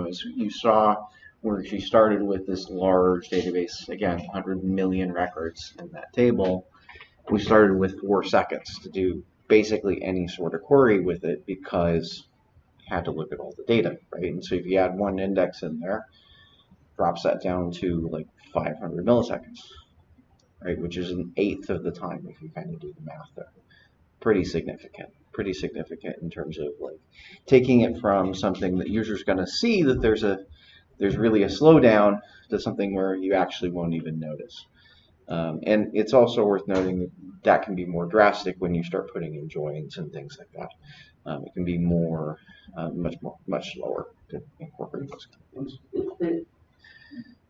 as you saw, where she started with this large database, again, 100 million records in that table. We started with 4 seconds to do basically any sort of query with it because you had to look at all the data, right? And so if you add one index in there, drops that down to like 500 milliseconds, right? Which is an eighth of the time if you kind of do the math there. Pretty significant in terms of like taking it from something that users going to see that there's really a slowdown to something where you actually won't even notice. And it's also worth noting that that can be more drastic when you start putting in joins and things like that. It can be more, much slower to incorporate those kind of things.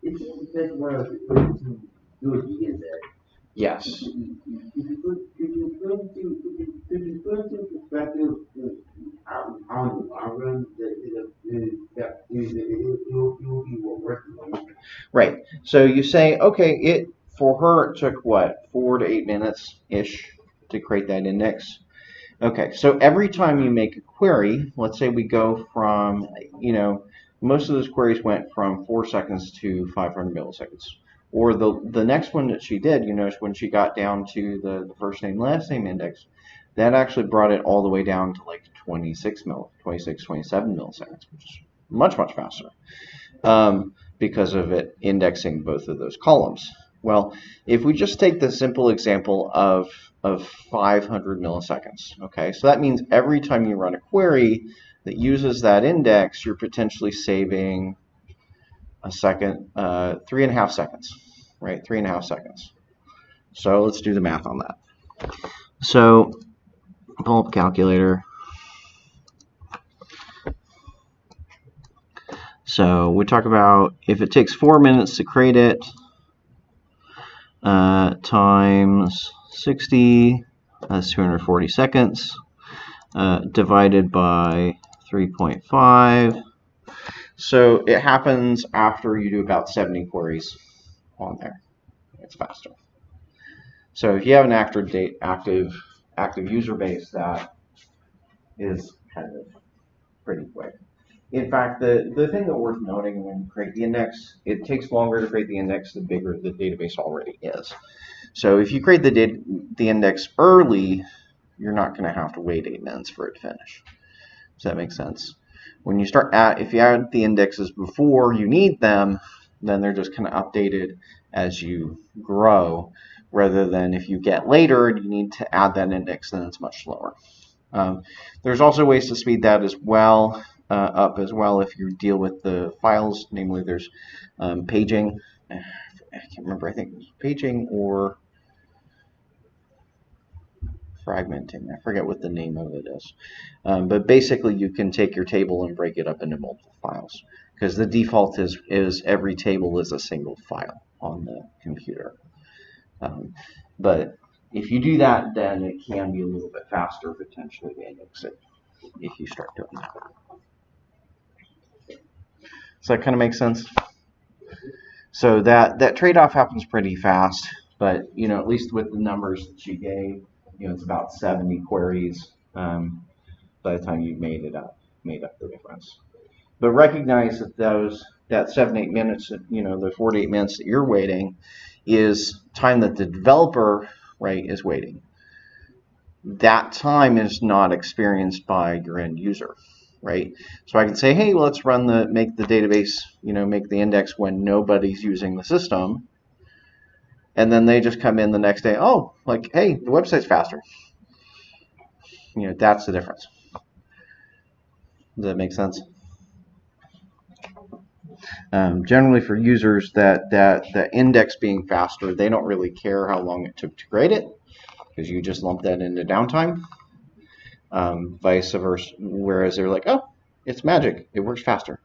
It's one of the ways to do it is that. Yes. If you put into perspective on the long run, it will be worth it. Right. So you say, okay, for her it took what, 4 to 8 minutes ish to create that index. Okay, so every time you make a query, let's say we go from, most of those queries went from 4 seconds to 500 milliseconds. Or the next one that she did, you notice when she got down to the first name, last name index, that actually brought it all the way down to like 27 milliseconds, which is much, much faster because of it indexing both of those columns. Well, if we just take the simple example of 500 milliseconds, okay, so that means every time you run a query that uses that index, you're potentially saving a second, 3.5 seconds, right? 3.5 seconds. So let's do the math on that. So pull up a calculator. So we talk about if it takes 4 minutes to create it, times 60, that's 240 seconds, divided by 3.5. So it happens after you do about 70 queries on there. It's faster. So if you have an active user base, that is kind of pretty quick. In fact, the thing that worth noting when you create the index, it takes longer to create the index the bigger the database already is. So if you create the index early, you're not going to have to wait 8 minutes for it to finish. Does that make sense? When you if you add the indexes before you need them, then they're just kind of updated as you grow, rather than if you get later and you need to add that index, then it's much slower. There's also ways to speed that as well, up as well if you deal with the files, namely there's paging. I can't remember, I think it was paging or fragmenting. I forget what the name of it is. But basically you can take your table and break it up into multiple files, because the default is every table is a single file on the computer. But if you do that, then it can be a little bit faster potentially to index it if you start doing that. Does that kind of make sense? So that trade-off happens pretty fast, but at least with the numbers that she gave, it's about 70 queries by the time you've made up the difference. But recognize that that 7-8 minutes, the 48 minutes that you're waiting, is time that the developer, right, is waiting. That time is not experienced by your end user, right? So I can say, hey, let's make the database, make the index when nobody's using the system. And then they just come in the next day, oh, like, hey, the website's faster. That's the difference. Does that make sense? Generally for users, that index being faster, they don't really care how long it took to create it, because you just lump that into downtime. Vice versa, whereas they're like, oh, it's magic, it works faster.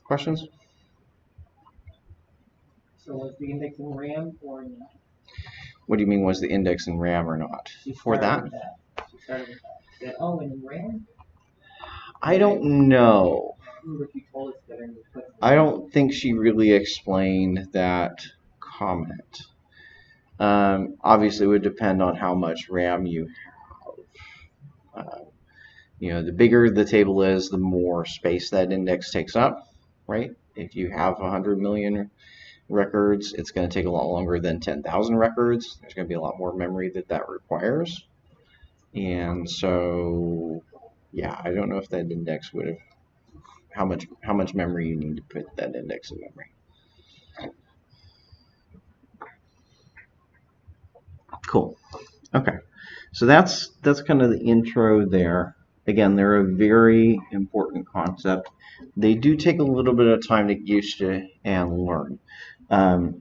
Questions? So was the index in RAM or not? What do you mean, was the index in RAM or not? For that? She started with that. She said, oh, in RAM? I don't know. I don't think she really explained that comment. Obviously, it would depend on how much RAM you have. The bigger the table is, the more space that index takes up, right? If you have 100 million records, it's going to take a lot longer than 10,000 records. There's going to be a lot more memory that requires. And so, yeah, I don't know if that index would have, how much memory you need to put that index in memory. Cool. Okay. So that's kind of the intro there. Again, they're a very important concept. They do take a little bit of time to get used to and learn.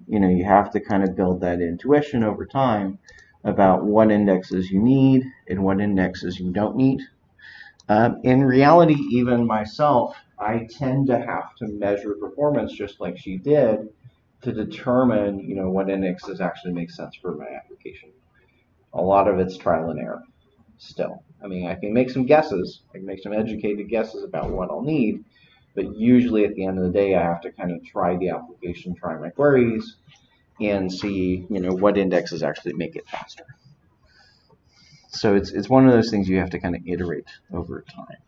You have to kind of build that intuition over time about what indexes you need and what indexes you don't need. In reality, even myself, I tend to have to measure performance just like she did to determine, what indexes actually make sense for my application. A lot of it's trial and error still. I mean, I can make some guesses. I can make some educated guesses about what I'll need, but usually at the end of the day, I have to kind of try the application, try my queries, and see, what indexes actually make it faster. So it's one of those things you have to kind of iterate over time.